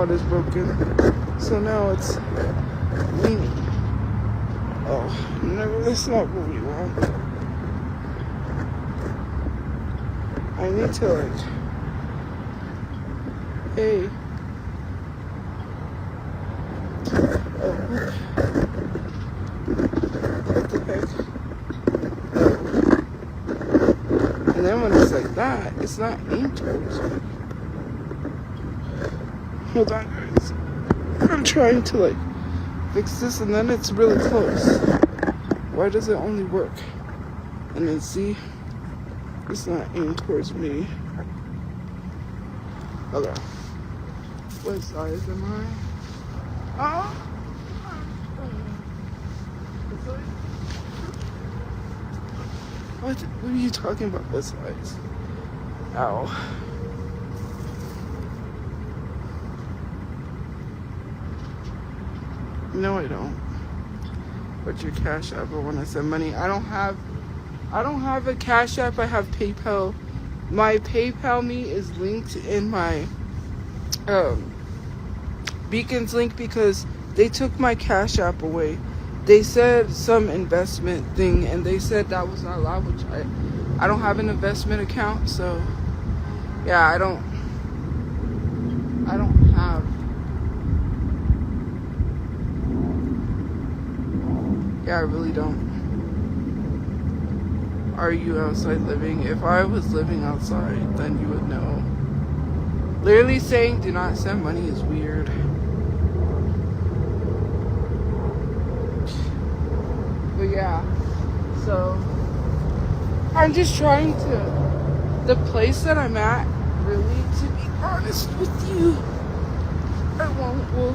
rod is broken. So now it's leaning. Oh, no, that's not what we want. I need to, like, hey. Oh, what the heck? And then when it's like that, it's not aimed towards me. Hold on, guys. I'm trying to, like, fix this, and then it's really close. Why does it only work? And then see, it's not aimed towards me. Okay. What size am I? Oh. What are you talking about? What size? Ow. No, I don't. What's your Cash App? I want to send money. I don't have a Cash App. I have PayPal. My PayPal me is linked in my Beacons link because they took my Cash App away. They said some investment thing, and they said that was not allowed, which I don't have an investment account, so yeah, I don't have. Yeah, I really don't. Are you outside living? If I was living outside, then you would know. Literally saying do not send money is weird. But yeah, so I'm just trying to, the place that I'm at, really, to be honest with you, I won't, well,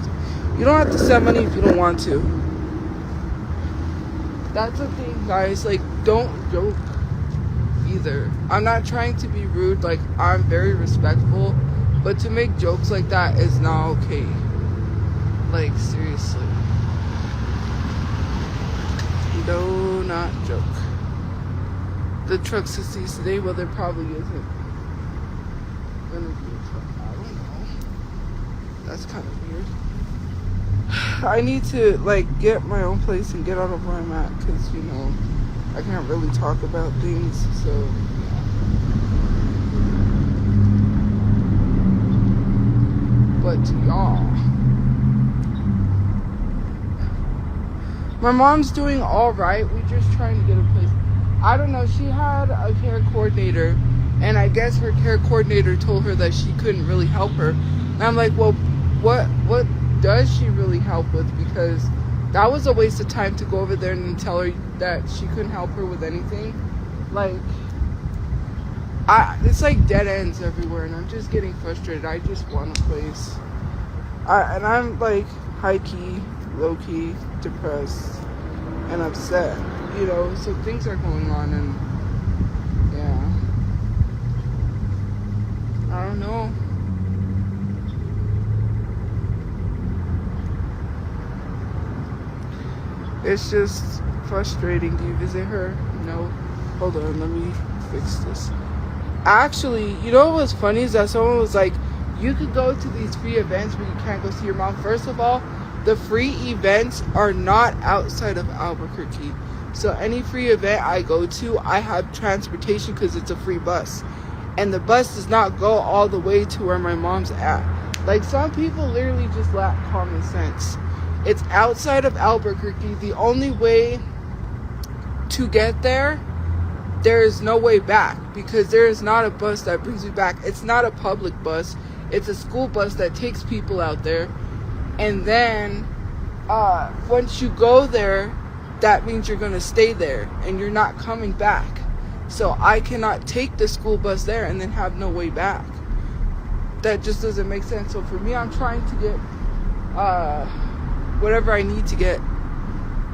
you don't have to send money if you don't want to. That's the thing, guys, like, don't joke either. I'm not trying to be rude, like, I'm very respectful, but to make jokes like that is not okay. Like, seriously. Do not joke. The truck succeeds today, well, there probably isn't gonna be a truck. I don't know. That's kind of weird. I need to, like, get my own place and get out of where I'm at, because, you know, I can't really talk about things, so yeah. But to y'all, my mom's doing all right. We're just trying to get a place. I don't know. She had a care coordinator, and I guess her care coordinator told her that she couldn't really help her. And I'm like, well, what does she really help with? Because that was a waste of time to go over there and tell her that she couldn't help her with anything. Like, it's like dead ends everywhere, and I'm just getting frustrated. I just want a place. And I'm like high-key, low-key depressed and upset, you know, so things are going on, and yeah, I don't know. It's just frustrating. Do you visit her? No. Hold on, let me fix this. Actually, you know what was funny is that someone was like, you could go to these free events but you can't go see your mom. First of all, the free events are not outside of Albuquerque. So any free event I go to, I have transportation because it's a free bus. And the bus does not go all the way to where my mom's at. Like, some people literally just lack common sense. It's outside of Albuquerque. The only way to get there, there is no way back, because there is not a bus that brings you back. It's not a public bus. It's a school bus that takes people out there. And then once you go there, that means you're going to stay there and you're not coming back. So I cannot take the school bus there and then have no way back. That just doesn't make sense. So for me, I'm trying to get whatever I need to get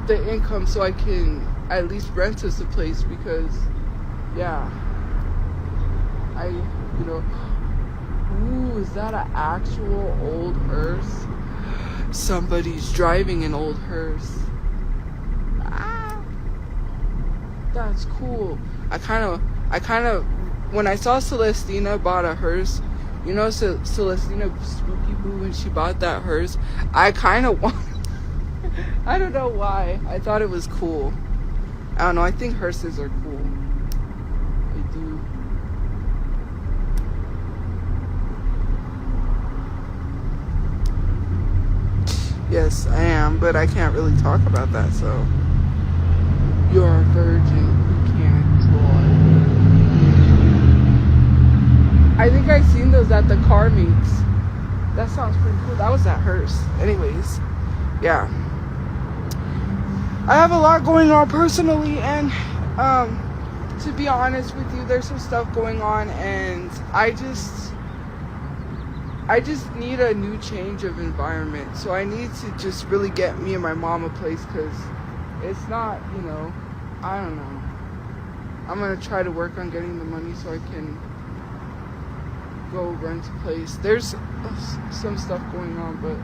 the income so I can at least rent us a place, because yeah, ooh, is that an actual old hearse? Somebody's driving an old hearse. That's cool. I kind of when I saw Celestina bought a hearse, You know, Celestina Spooky Boo, when she bought that hearse, I kind of want. I don't know why. I thought it was cool. I don't know. I think hearses are cool. I do. Yes, I am, but I can't really talk about that, so. You're a virgin. You can't drive. I think I've seen those at the car meets. That sounds pretty cool. That was that hearse. Anyways, yeah. I have a lot going on personally, and to be honest with you, there's some stuff going on, and I just need a new change of environment. So I need to just really get me and my mom a place, because it's not, you know, I don't know. I'm going to try to work on getting the money so I can go rent a place. There's some stuff going on, but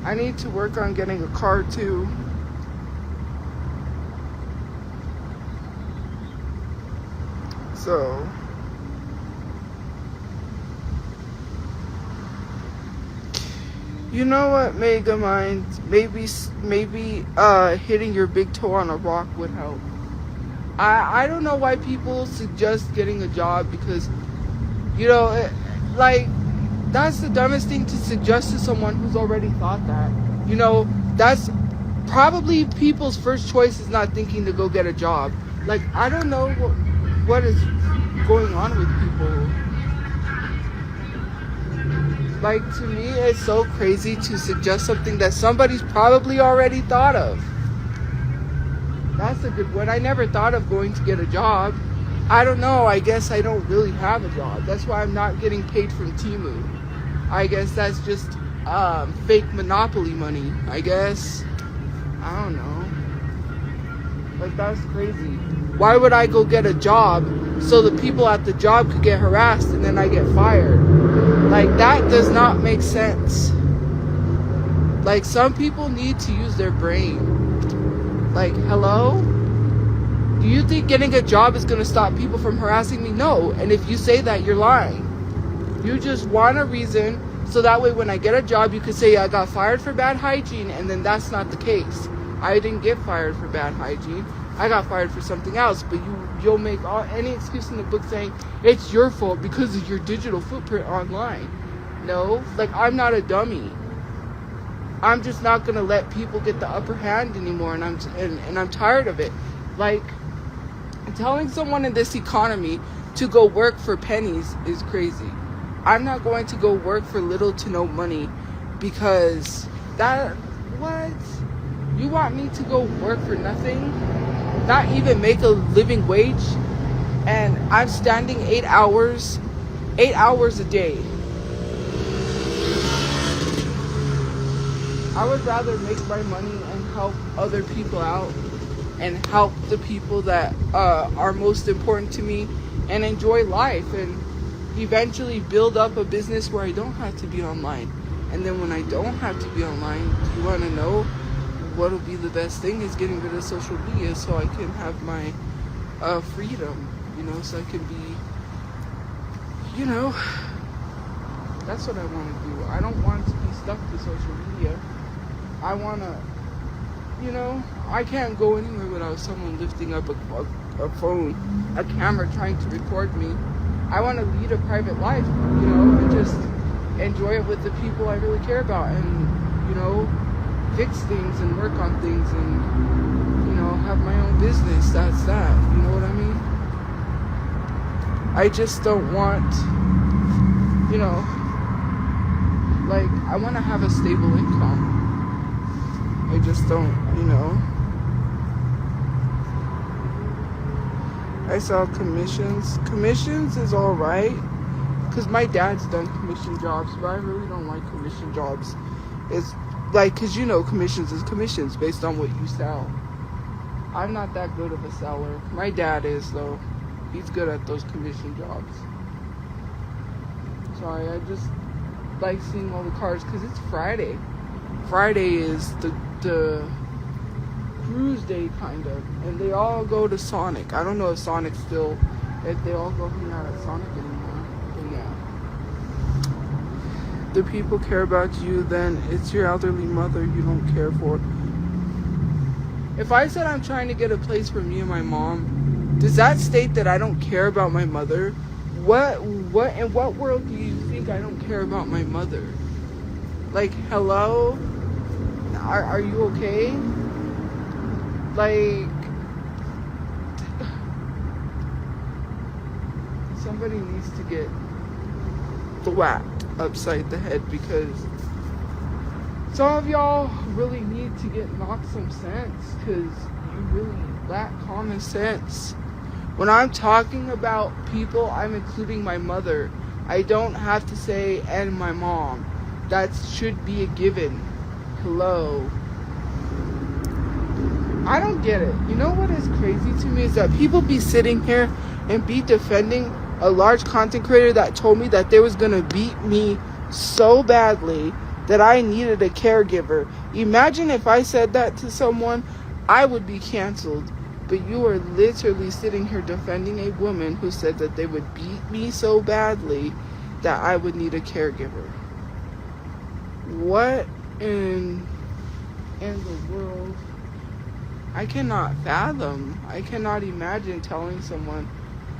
I need to work on getting a car too. So you know what, Mega Mind? Maybe hitting your big toe on a rock would help. I don't know why people suggest getting a job, because, you know, that's the dumbest thing to suggest to someone who's already thought that. You know, that's probably people's first choice, is not thinking to go get a job. Like, I don't know what is going on with people. Like, to me, it's so crazy to suggest something that somebody's probably already thought of. That's a good one. I never thought of going to get a job. I don't know. I guess I don't really have a job. That's why I'm not getting paid from Temu. I guess that's just fake monopoly money, I guess. I don't know. Like, that's crazy. Why would I go get a job so the people at the job could get harassed and then I get fired? Like, that does not make sense. Like, some people need to use their brain. Like, hello? Do you think getting a job is going to stop people from harassing me? No. And if you say that, you're lying. You just want a reason so that way when I get a job, you could say I got fired for bad hygiene, and then that's not the case. I didn't get fired for bad hygiene. I got fired for something else, but you'll make any excuse in the book saying it's your fault because of your digital footprint online. No, like, I'm not a dummy. I'm just not gonna let people get the upper hand anymore, and I'm tired of it. Like, telling someone in this economy to go work for pennies is crazy. I'm not going to go work for little to no money, because what? You want me to go work for nothing? Not even make a living wage? And I'm standing 8 hours a day. I would rather make my money and help other people out, and help the people that are most important to me, and enjoy life, and eventually build up a business where I don't have to be online. And then when I don't have to be online, you want to know what will be the best thing? Is getting rid of social media so I can have my freedom, you know, so I can be, you know, that's what I want to do. I don't want to be stuck to social media. I want to, you know, I can't go anywhere without someone lifting up a phone, a camera, trying to record me. I want to lead a private life, you know, and just enjoy it with the people I really care about, and, you know, fix things and work on things, and, you know, have my own business. That's that. You know what I mean? I just don't want, you know, like, I want to have a stable income. I just don't, you know. I saw commissions. Commissions is alright, because my dad's done commission jobs, but I really don't like commission jobs. It's like, because, you know, commissions is commissions based on what you sell. I'm not that good of a seller. My dad is, though. He's good at those commission jobs. Sorry, I just like seeing all the cars, because it's Friday. Friday is the cruise day kind of, and they all go to Sonic. I don't know if Sonic's still, if they all go hang out at Sonic anymore. But yeah. Do people care about you? Then it's your elderly mother you don't care for. If I said I'm trying to get a place for me and my mom, does that state that I don't care about my mother? What in what world do you think I don't care about my mother? Like, hello? Are you okay? Like, somebody needs to get whacked upside the head, because some of y'all really need to get knocked some sense, because you really lack common sense. When I'm talking about people, I'm including my mother. I don't have to say, and my mom. That should be a given. Hello. I don't get it. You know what is crazy to me is that people be sitting here and be defending a large content creator that told me that they was going to beat me so badly that I needed a caregiver. Imagine if I said that to someone, I would be canceled. But you are literally sitting here defending a woman who said that they would beat me so badly that I would need a caregiver. What in the world? I cannot fathom. I cannot imagine telling someone,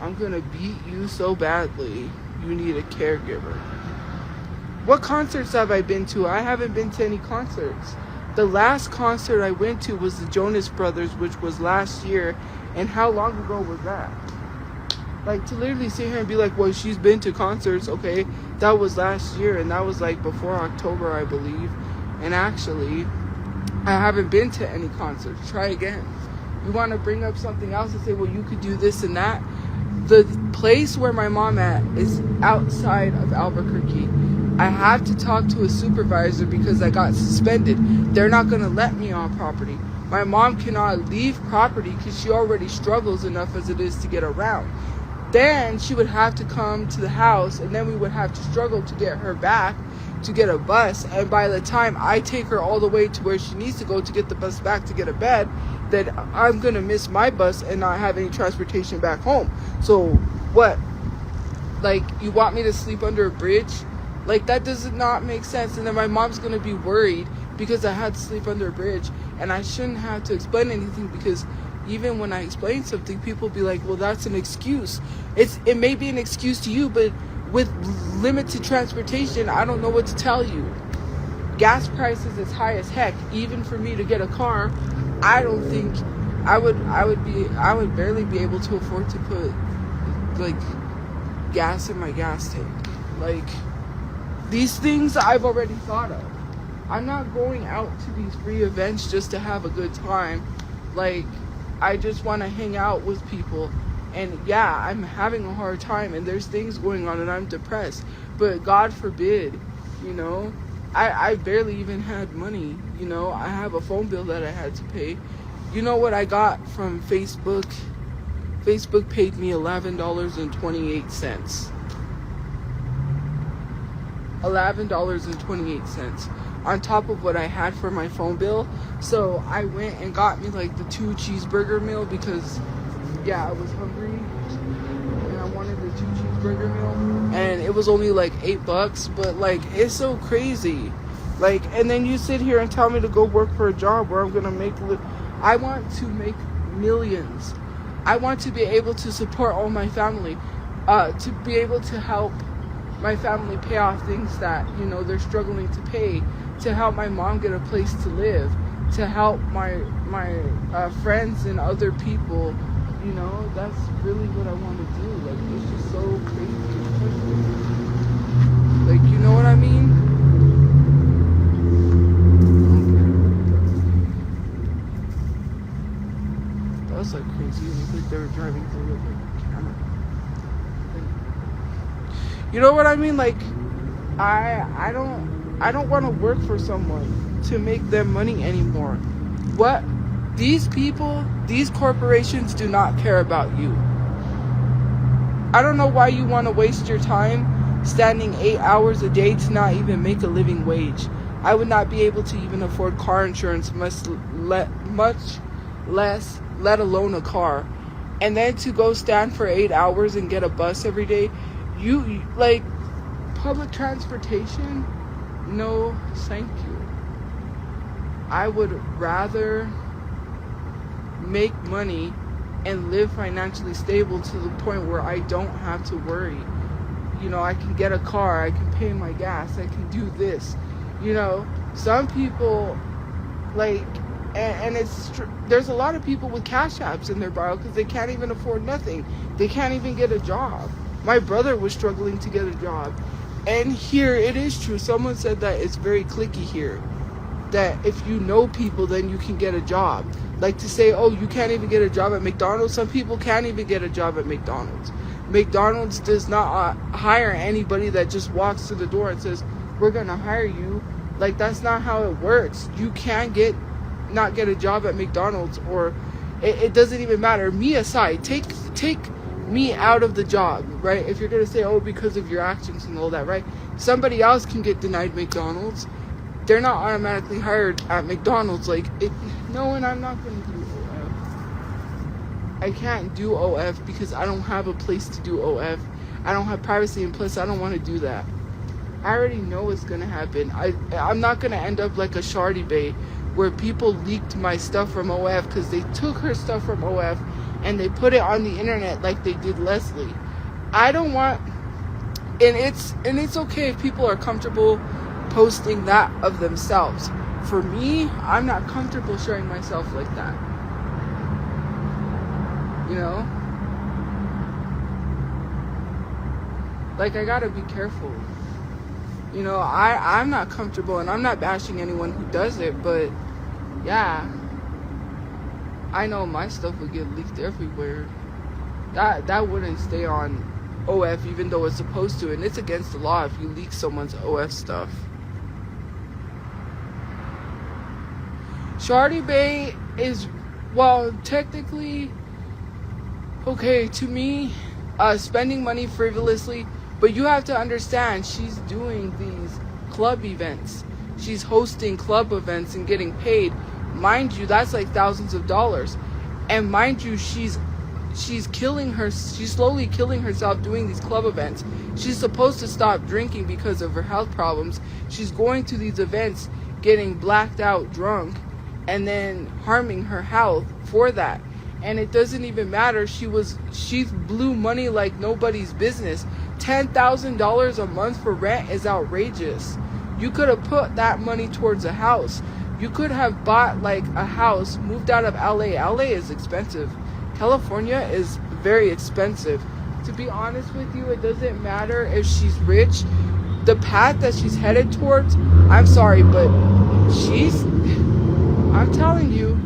I'm going to beat you so badly, you need a caregiver. What concerts have I been to? I haven't been to any concerts. The last concert I went to was the Jonas Brothers, which was last year. And how long ago was that? Like, to literally sit here and be like, well, she's been to concerts. Okay, that was last year. And that was like before October, I believe. And actually, I haven't been to any concerts. Try again. You want to bring up something else and say, well, you could do this and that. The place where my mom at is outside of Albuquerque. I have to talk to a supervisor because I got suspended. They're not going to let me on property. My mom cannot leave property because she already struggles enough as it is to get around. Then she would have to come to the house, and then we would have to struggle to get her back to get a bus. And by the time I take her all the way to where she needs to go to get the bus back to get a bed, then I'm going to miss my bus and not have any transportation back home. So what? Like, you want me to sleep under a bridge? Like, that does not make sense. And then my mom's going to be worried because I had to sleep under a bridge. And I shouldn't have to explain anything, because even when I explain something, people be like, well, that's an excuse. It may be an excuse to you, but with limited transportation, I don't know what to tell you. Gas prices is high as heck. Even for me to get a car, I don't think I would barely be able to afford to put, like, gas in my gas tank. Like, these things I've already thought of. I'm not going out to these free events just to have a good time. Like, I just want to hang out with people. And yeah, I'm having a hard time and there's things going on and I'm depressed. But God forbid, you know, I barely even had money. You know, I have a phone bill that I had to pay. You know what I got from Facebook? Facebook paid me $11.28. $11.28 on top of what I had for my phone bill. So I went and got me like the 2 cheeseburger meal because I was hungry and I wanted the 2 cheeseburger meal, and it was only like $8. But like, it's so crazy. Like, and then you sit here and tell me to go work for a job where I'm gonna make I want to make millions. I want to be able to support all my family, to be able to help my family pay off things that, you know, they're struggling to pay, to help my mom get a place to live, to help my friends and other people. You know, that's really what I want to do. Like, it's just so crazy. Like, you know what I mean? That was like crazy. It was like they were driving through with a camera. You know what I mean? Like, I don't want to work for someone to make them money anymore. What? These people, these corporations do not care about you. I don't know why you want to waste your time standing 8 hours a day to not even make a living wage. I would not be able to even afford car insurance, much less, let alone a car. And then to go stand for 8 hours and get a bus every day, you like public transportation? No, thank you. I would rather make money and live financially stable to the point where I don't have to worry. You know, I can get a car, I can pay my gas, I can do this. You know, some people, like, and there's a lot of people with cash apps in their bio because they can't even afford nothing. They can't even get a job. My brother was struggling to get a job. And here, it is true. Someone said that it's very cliquey here. That if you know people, then you can get a job. Like to say, oh, you can't even get a job at McDonald's. Some people can't even get a job at McDonald's. McDonald's does not hire anybody that just walks through the door and says, we're going to hire you. Like, that's not how it works. You can not get a job at McDonald's, or it doesn't even matter. Me aside, take me out of the job, right? If you're going to say, oh, because of your actions and all that, right? Somebody else can get denied McDonald's. They're not automatically hired at McDonald's. Like, no, and I'm not going to do OF. I can't do OF because I don't have a place to do OF. I don't have privacy, and plus I don't want to do that. I already know what's going to happen. I'm not going to end up like a Shardy Bay where people leaked my stuff from OF because they took her stuff from OF and they put it on the internet like they did Leslie. I don't want, and it's okay if people are comfortable posting that of themselves. For me, I'm not comfortable sharing myself like that. You know? Like, I gotta be careful. You know, I'm not comfortable, and I'm not bashing anyone who does it, but yeah, I know my stuff would get leaked everywhere. That wouldn't stay on OF even though it's supposed to, and it's against the law if you leak someone's OF stuff. Shardy Bay is, well, technically, okay, to me, spending money frivolously, but you have to understand, she's doing these club events. She's hosting club events and getting paid. Mind you, that's like thousands of dollars. And mind you, she's slowly killing herself doing these club events. She's supposed to stop drinking because of her health problems. She's going to these events, getting blacked out drunk, and then harming her health for that. And it doesn't even matter. She blew money like nobody's business. $10,000 a month for rent is outrageous. You could have put that money towards a house. You could have bought like a house, moved out of LA. LA is expensive. California is very expensive. To be honest with you, it doesn't matter if she's rich. The path that she's headed towards, I'm sorry, but I'm telling you,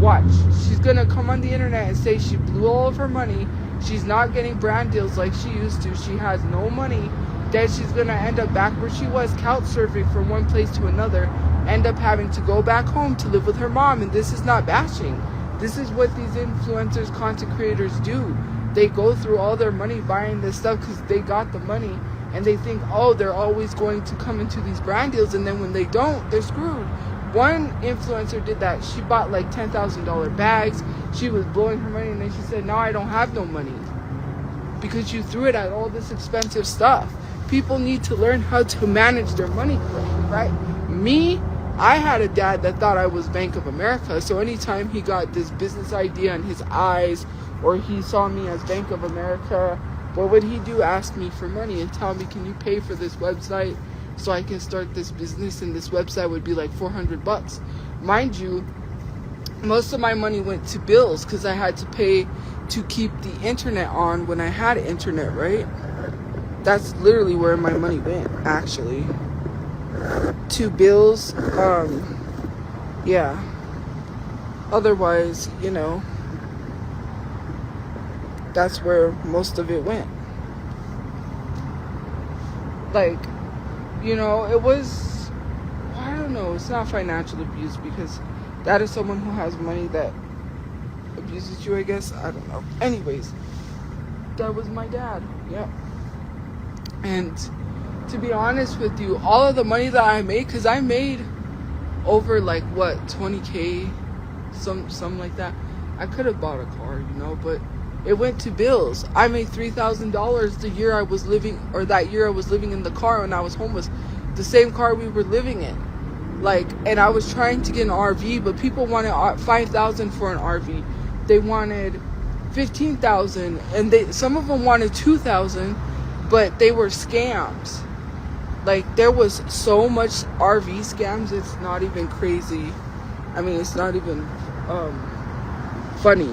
watch. She's going to come on the internet and say she blew all of her money. She's not getting brand deals like she used to. She has no money. Then she's going to end up back where she was, couch surfing from one place to another. End up having to go back home to live with her mom. And this is not bashing. This is what these influencers, content creators do. They go through all their money buying this stuff because they got the money. And they think, oh, they're always going to come into these brand deals. And then when they don't, they're screwed. One influencer did that. She bought like $10,000 bags. She was blowing her money, and then she said, now I don't have no money because you threw it at all this expensive stuff. People need to learn how to manage their money correctly, right? Me, I had a dad that thought I was Bank of America, so anytime he got this business idea in his eyes or he saw me as Bank of America, what would he do? Ask me for money and tell me, can you pay for this website so I can start this business? And this website would be like $400. Mind you, most of my money went to bills because I had to pay to keep the internet on when I had internet, right? That's literally where my money went, actually. To bills, yeah. Otherwise, you know, that's where most of it went. Like, you know, it was, I don't know, it's not financial abuse because that is someone who has money that abuses you, I guess. I don't know. Anyways, that was my dad. Yep. And to be honest with you, all of the money that I made, because I made over like what, 20K something like that. I could have bought a car, you know, but it went to bills. I made $3,000 the year I was living, or that year I was living in the car when I was homeless, the same car we were living in. Like, and I was trying to get an RV, but people wanted $5,000 for an RV. They wanted $15,000, and some of them wanted $2,000, but they were scams. Like, there was so much RV scams, it's not even crazy. I mean, it's not even funny.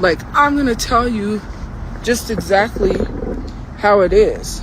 Like, I'm gonna tell you just exactly how it is.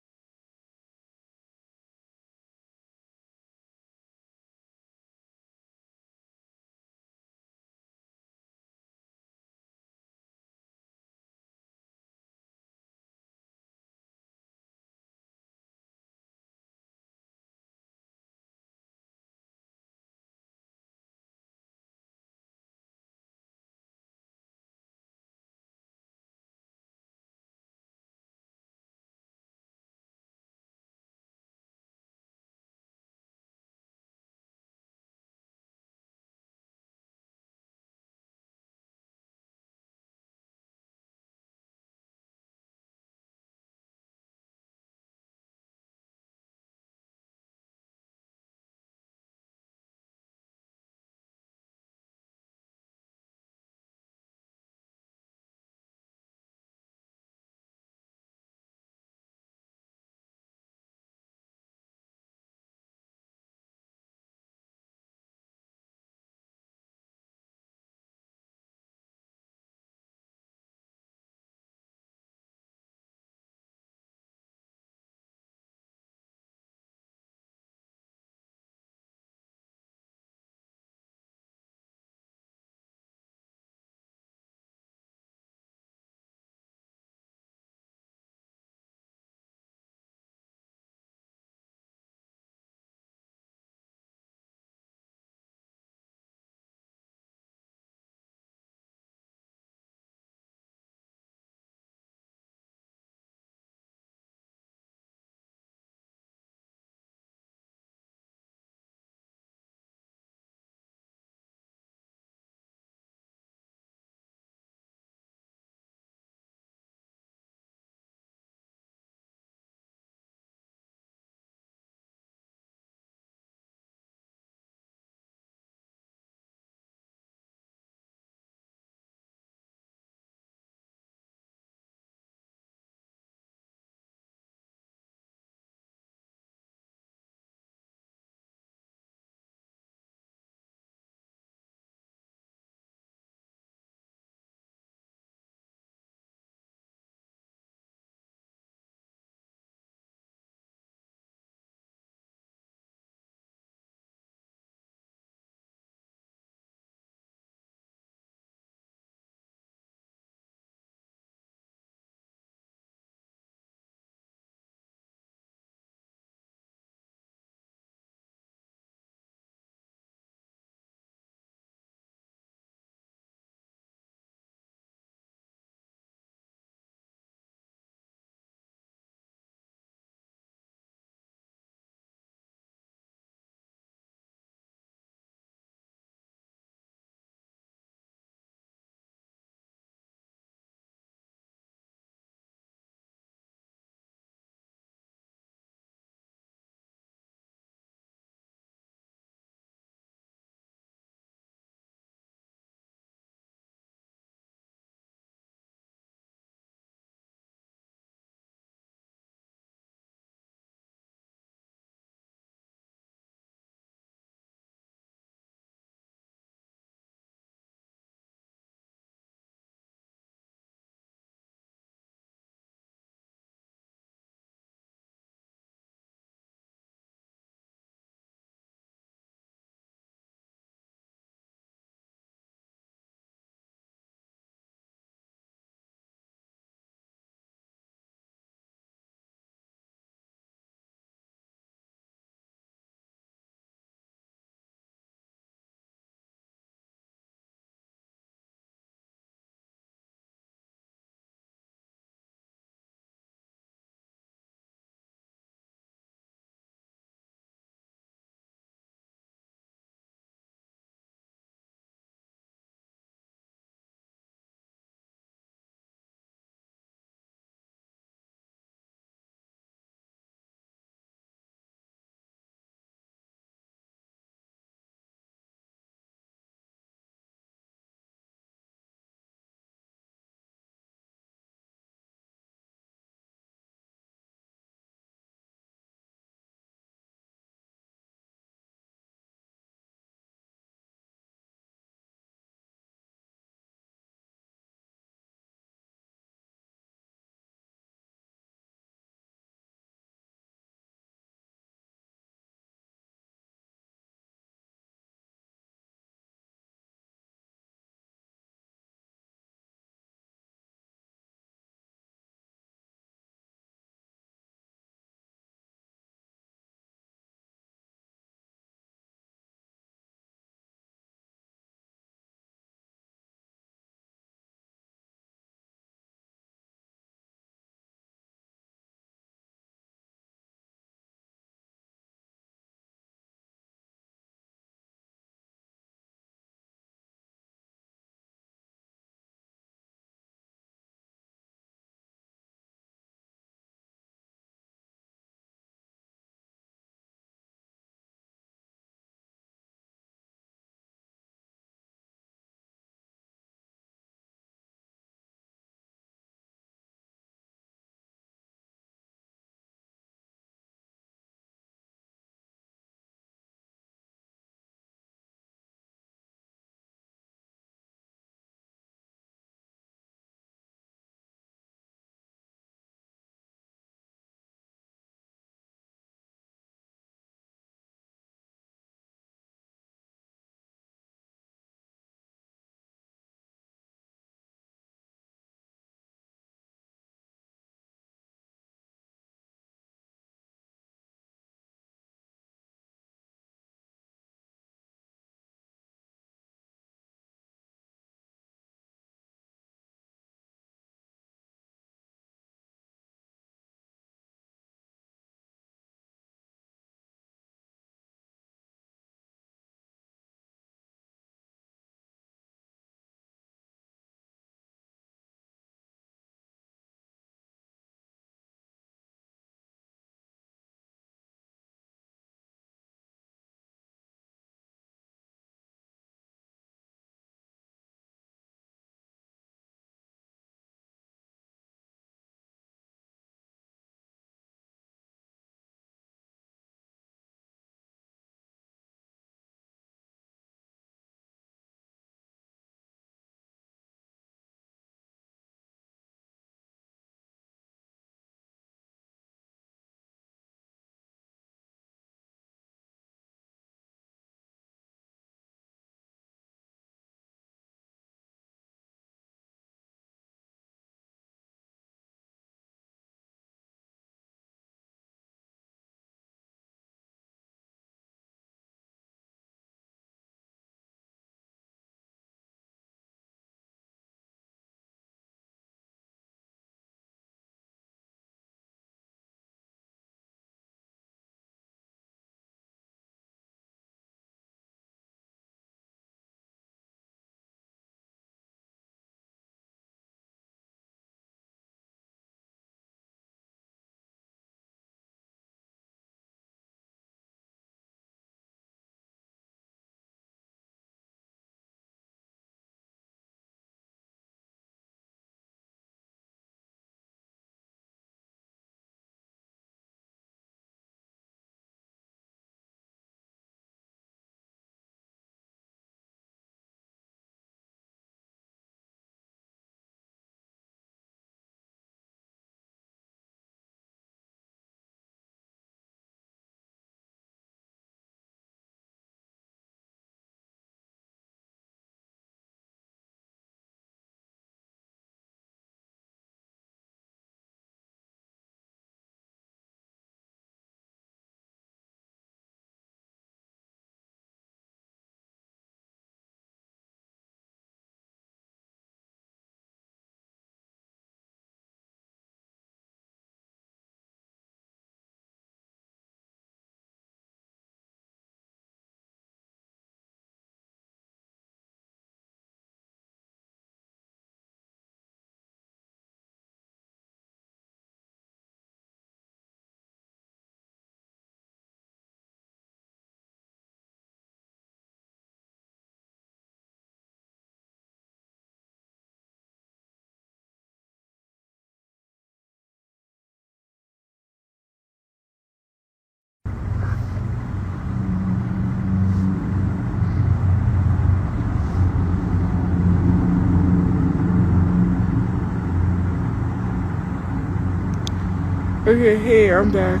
Okay, hey, I'm back.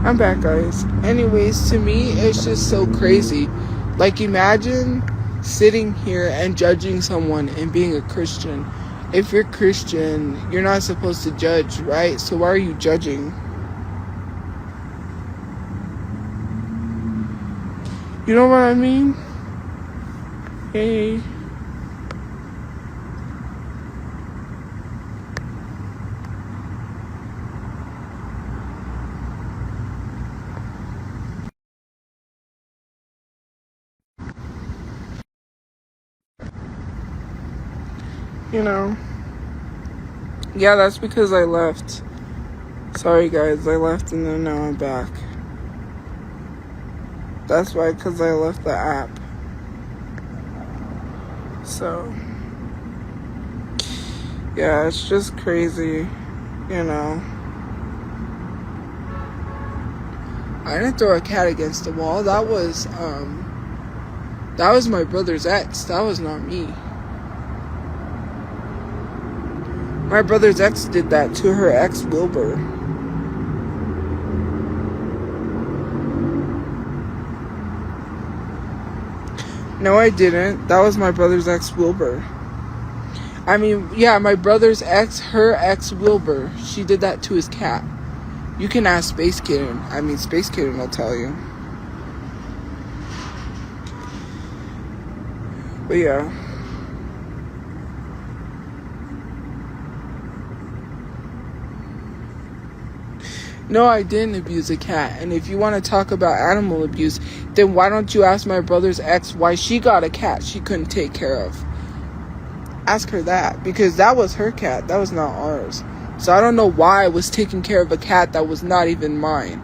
I'm back, guys. Anyways, to me, it's just so crazy. Like, imagine sitting here and judging someone and being a Christian. If you're Christian, you're not supposed to judge, right? So why are you judging? You know what I mean? Hey. You know. Yeah, that's because I left. Sorry, guys. I left and then now I'm back. That's why, because I left the app. So, yeah, it's just crazy, you know. I didn't throw a cat against the wall. That was my brother's ex. That was not me. My brother's ex did that to her ex, Wilbur. No, I didn't. That was my brother's ex, Wilbur. I mean, yeah, my brother's ex, her ex, Wilbur. She did that to his cat. You can ask Space Kitten. I mean, Space Kitten will tell you. But yeah. No, I didn't abuse a cat. And if you want to talk about animal abuse, then why don't you ask my brother's ex why she got a cat she couldn't take care of? Ask her that, because that was her cat. That was not ours. So I don't know why I was taking care of a cat that was not even mine.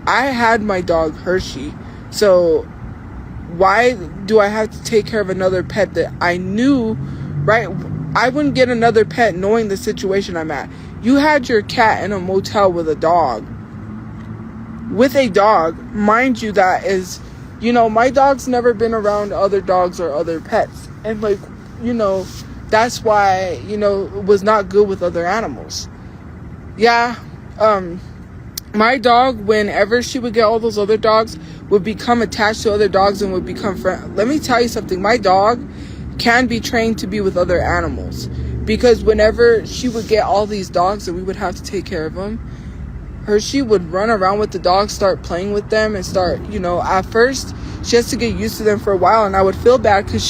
I had my dog Hershey. So why do I have to take care of another pet that I knew, right? I wouldn't get another pet knowing the situation I'm at. You had your cat in a motel with a dog. With a dog, mind you, that is, you know, my dog's never been around other dogs or other pets. And, like, you know, that's why, you know, it was not good with other animals. Yeah, my dog, whenever she would get all those other dogs, would become attached to other dogs and would become friends. Let me tell you something. My dog can be trained to be with other animals. Because whenever she would get all these dogs and we would have to take care of them, Hershey would run around with the dogs, start playing with them, and start, you know, at first, she has to get used to them for a while, and I would feel bad because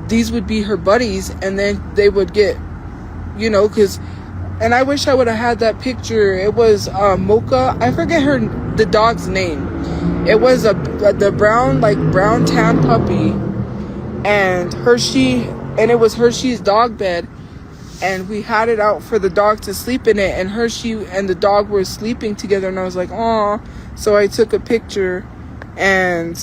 these would be her buddies, and then they would get, you know, and I wish I would have had that picture. It was Mocha. I forget the dog's name. It was the brown tan puppy, and Hershey, and it was Hershey's dog bed, and we had it out for the dog to sleep in it, and Hershey and the dog were sleeping together, and I was like, aw. So I took a picture, and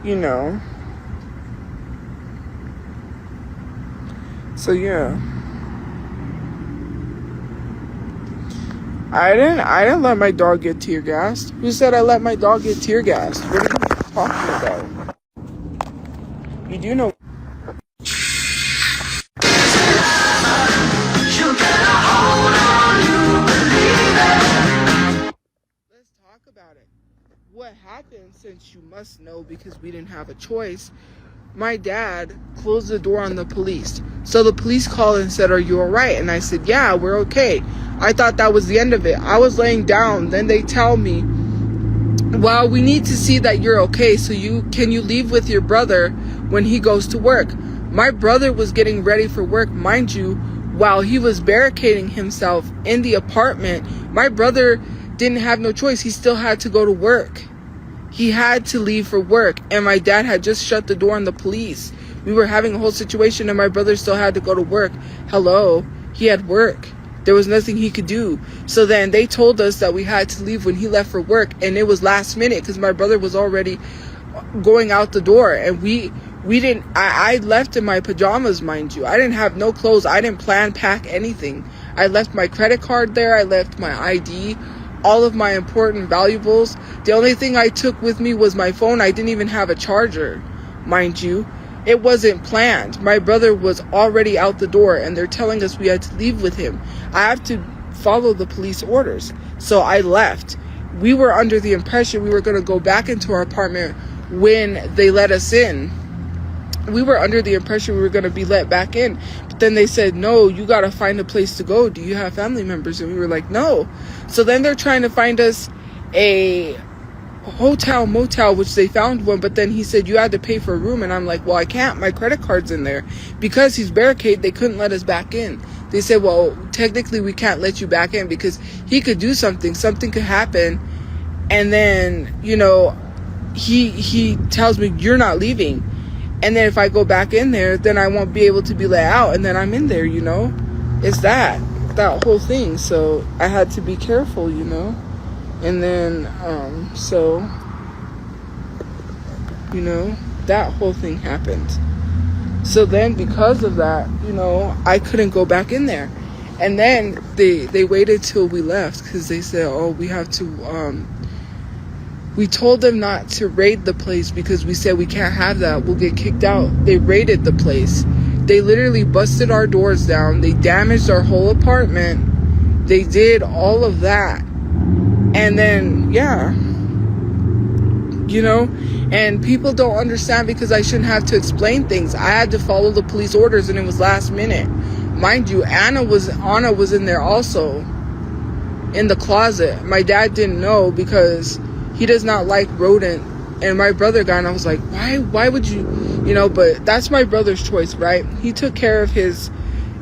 you know. So yeah. I didn't let my dog get tear gassed. Who said I let my dog get tear gassed? What are you talking about? You do know. Let's talk about it. What happened, since you must know because we didn't have a choice, my dad closed the door on the police. So the police called and said, "Are you alright?" And I said, "Yeah, we're okay." I thought that was the end of it. I was laying down. Then they tell me, "Well, we need to see that you're okay. So can you leave with your brother when he goes to work?" My brother was getting ready for work, mind you, while he was barricading himself in the apartment. My brother didn't have no choice. He still had to go to work. He had to leave for work, and my dad had just shut the door on the police. We were having a whole situation, and my brother still had to go to work. Hello, he had work. There was nothing he could do. So then they told us that we had to leave when he left for work, and it was last minute because my brother was already going out the door, and we didn't. I left in my pajamas, mind you. I didn't have no clothes. I didn't pack anything. I left my credit card there. I left my ID, all of my important valuables. The only thing I took with me was my phone. I didn't even have a charger, mind you. It wasn't planned. My brother was already out the door, and they're telling us we had to leave with him. I have to follow the police orders. So I left. We were under the impression we were going to go back into our apartment when they let us in. We were under the impression we were going to be let back in. But then they said, no, you got to find a place to go. Do you have family members? And we were like, no. So then they're trying to find us a hotel, motel, which they found one. But then he said, you had to pay for a room. And I'm like, well, I can't. My credit card's in there. Because he's barricaded, they couldn't let us back in. They said, well, technically we can't let you back in because he could do something. Something could happen. And then, you know, he tells me, you're not leaving. And then if I go back in there, then I won't be able to be let out. And then I'm in there, you know. It's that whole thing. So I had to be careful, you know. And then, so, you know, that whole thing happened. So then because of that, you know, I couldn't go back in there. And then they waited till we left because they said, oh, we have to, we told them not to raid the place because we said we can't have that. We'll get kicked out. They raided the place. They literally busted our doors down. They damaged our whole apartment. They did all of that. And then, yeah, you know, and people don't understand because I shouldn't have to explain things. I had to follow the police orders and it was last minute. Mind you, Anna was in there also in the closet. My dad didn't know because he does not like rodent, and my brother got, and I was like, why would you, you know, but that's my brother's choice, right? He took care of his,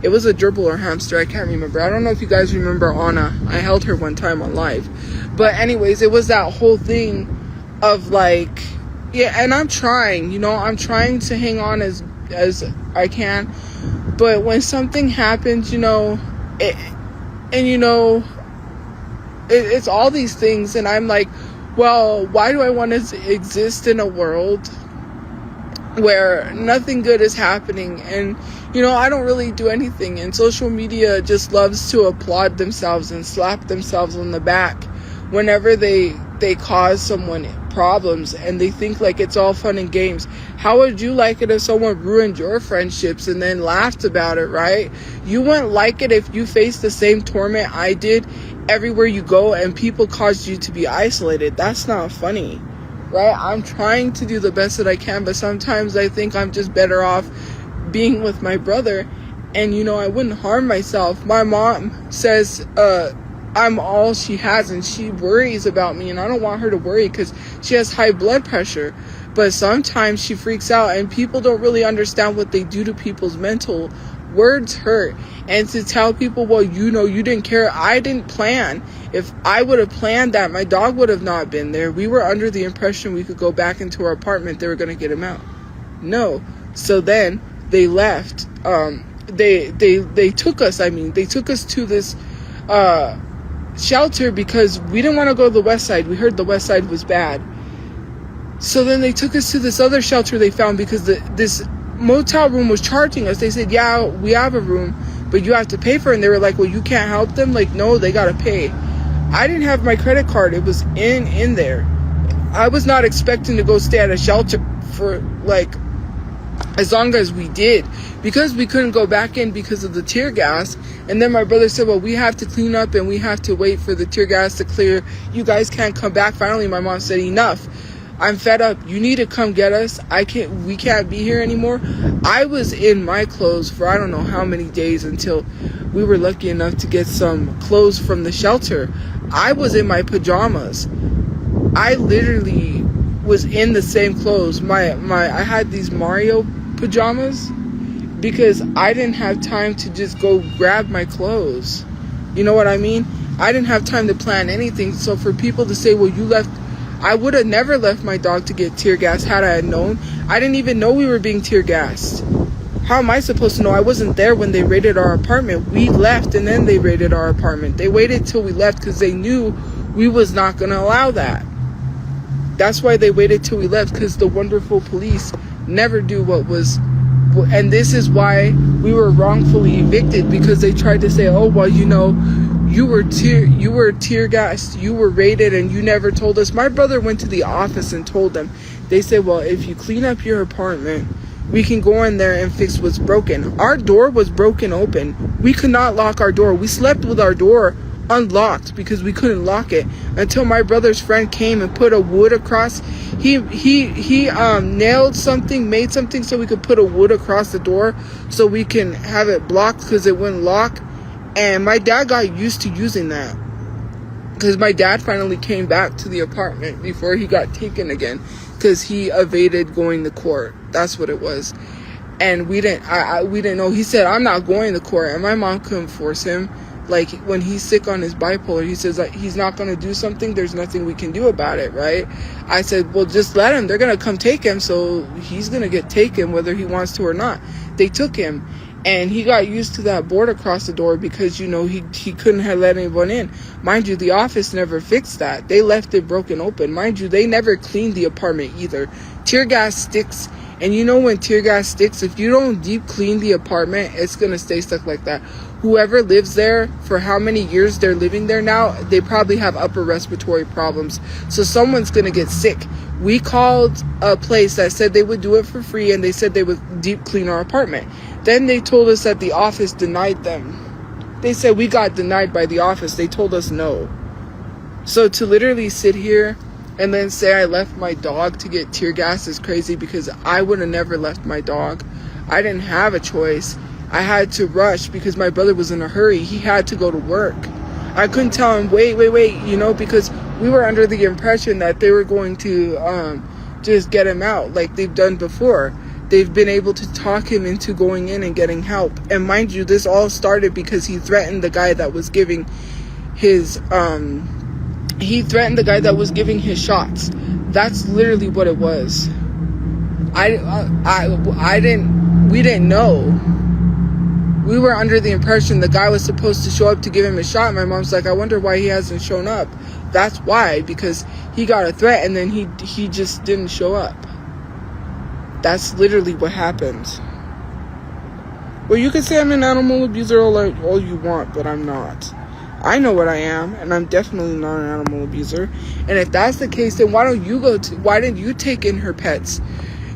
it was a gerbil or hamster, I can't remember. I don't know if you guys remember Anna. I held her one time on live. But anyways, it was that whole thing of like, yeah, and I'm trying, you know, I'm trying to hang on as I can. But when something happens, you know, it's all these things, and I'm like, well, why do I want to exist in a world where nothing good is happening? And, you know, I don't really do anything, and social media just loves to applaud themselves and slap themselves on the back whenever they cause someone problems, and they think like it's all fun and games. How would you like it if someone ruined your friendships and then laughed about it, right? You wouldn't like it if you faced the same torment I did everywhere you go and people caused you to be isolated. That's not funny, right? I'm trying to do the best that I can, but sometimes I think I'm just better off being with my brother, and, you know, I wouldn't harm myself. My mom says I'm all she has, and she worries about me, and I don't want her to worry because she has high blood pressure. But sometimes she freaks out, and people don't really understand what they do to people's mental. Words hurt. And to tell people, well, you know, you didn't care. I didn't plan. If I would have planned that, my dog would have not been there. We were under the impression we could go back into our apartment. They were going to get him out. No. So then they left. They took us. They took us to this shelter because we didn't want to go to the west side. We heard the west side was bad. So then they took us to this other shelter they found because this motel room was charging us. They said, yeah, we have a room, but you have to pay for it. And they were like, well, you can't help them? Like, no, they got to pay. I didn't have my credit card. It was in there. I was not expecting to go stay at a shelter for, like, as long as we did, because we couldn't go back in because of the tear gas. And then my brother said, well, we have to clean up and we have to wait for the tear gas to clear. You guys can't come back. Finally, my mom said, enough. I'm fed up. You need to come get us. We can't be here anymore. I was in my clothes for I don't know how many days until we were lucky enough to get some clothes from the shelter. I was in my pajamas. I literally was in the same clothes. I had these Mario pajamas because I didn't have time to just go grab my clothes. You know what I mean? I didn't have time to plan anything. So for people to say, well, you left, I would have never left my dog to get tear gassed had I had known. I didn't even know we were being tear gassed. How am I supposed to know? I wasn't there when they raided our apartment. We left and then they raided our apartment. They waited till we left because they knew we was not going to allow that. That's why they waited till we left, because the wonderful police never do what was. And this is why we were wrongfully evicted, because they tried to say, oh, well, you know, you were tear gassed, you were raided, and you never told us. My brother went to the office and told them. They said, well, if you clean up your apartment, we can go in there and fix what's broken. Our door was broken open. We could not lock our door. We slept with our door unlocked because we couldn't lock it until my brother's friend came and put a wood across. He nailed something, made something so we could put a wood across the door so we can have it blocked because it wouldn't lock. And my dad got used to using that because my dad finally came back to the apartment before he got taken again because he evaded going to court. That's what it was. And we didn't know. He said, I'm not going to court. And my mom couldn't force him. Like, when he's sick on his bipolar, he says that he's not going to do something. There's nothing we can do about it, right? I said, well, just let him. They're going to come take him. So he's going to get taken whether he wants to or not. They took him. And he got used to that board across the door because, you know, he couldn't have let anyone in. Mind you, the office never fixed that. They left it broken open. Mind you, they never cleaned the apartment either. Tear gas sticks. And you know when tear gas sticks, if you don't deep clean the apartment, it's going to stay stuck like that. Whoever lives there, for how many years they're living there now, they probably have upper respiratory problems. So someone's going to get sick. We called a place that said they would do it for free, and they said they would deep clean our apartment. Then they told us that the office denied them. They said we got denied by the office. They told us no. So to literally sit here and then say I left my dog to get tear gas is crazy because I would have never left my dog. I didn't have a choice. I had to rush because my brother was in a hurry. He had to go to work. I couldn't tell him, wait, you know, because we were under the impression that they were going to just get him out like they've done before. They've been able to talk him into going in and getting help. And mind you, this all started because he threatened the guy that was giving his shots. That's literally what it was. We didn't know. We were under the impression the guy was supposed to show up to give him a shot. My mom's like, I wonder why he hasn't shown up. That's why, because he got a threat and then he just didn't show up. That's literally what happened. Well, you can say I'm an animal abuser all you want, but I'm not. I know what I am, and I'm definitely not an animal abuser. And if that's the case, then why didn't you take in her pets?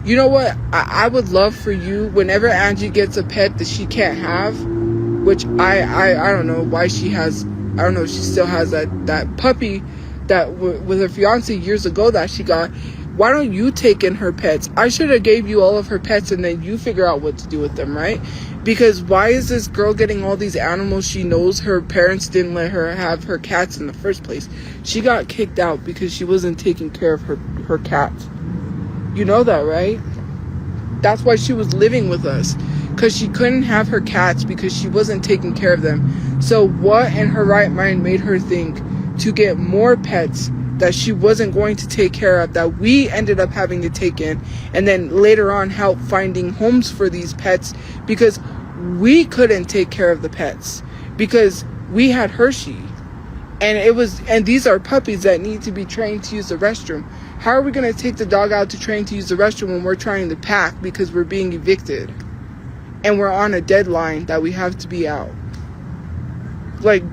You know what? I would love for you, whenever Angie gets a pet that she can't have, which I don't know why she has, I don't know if she still has that puppy that with her fiance years ago that she got. Why don't you take in her pets? I should have gave you all of her pets and then you figure out what to do with them, right? Because why is this girl getting all these animals? She knows her parents didn't let her have her cats in the first place. She got kicked out because she wasn't taking care of her cats. You know that, right? That's why she was living with us. Because she couldn't have her cats because she wasn't taking care of them. So what in her right mind made her think to get more pets that she wasn't going to take care of, that we ended up having to take in, and then later on help finding homes for these pets because we couldn't take care of the pets because we had Hershey, and these are puppies that need to be trained to use the restroom. How are we going to take the dog out to train to use the restroom when we're trying to pack because we're being evicted and we're on a deadline that we have to be out? Like,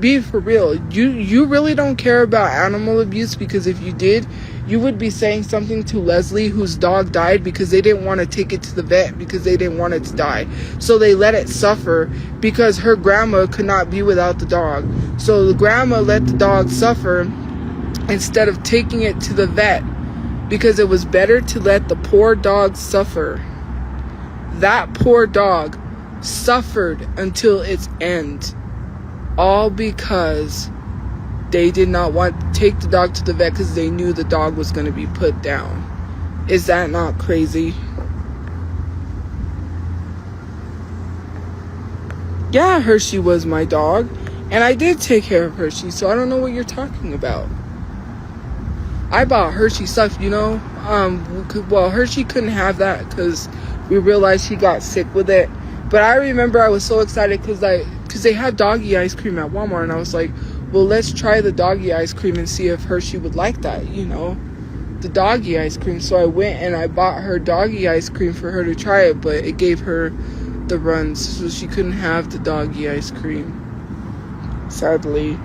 be for real. You really don't care about animal abuse, because if you did, you would be saying something to Leslie, whose dog died because they didn't want to take it to the vet because they didn't want it to die. So they let it suffer because her grandma could not be without the dog. So the grandma let the dog suffer instead of taking it to the vet because it was better to let the poor dog suffer. That poor dog suffered until its end. All because they did not want to take the dog to the vet because they knew the dog was going to be put down. Is that not crazy? Yeah, Hershey was my dog. And I did take care of Hershey, so I don't know what you're talking about. I bought Hershey stuff, you know. Well, Hershey couldn't have that because we realized she got sick with it. But I remember I was so excited because they had doggy ice cream at Walmart, and I was like, well, let's try the doggy ice cream and see if Hershey would like that, you know, the doggy ice cream. So I went and I bought her doggy ice cream for her to try it, but it gave her the runs, so she couldn't have the doggy ice cream, sadly.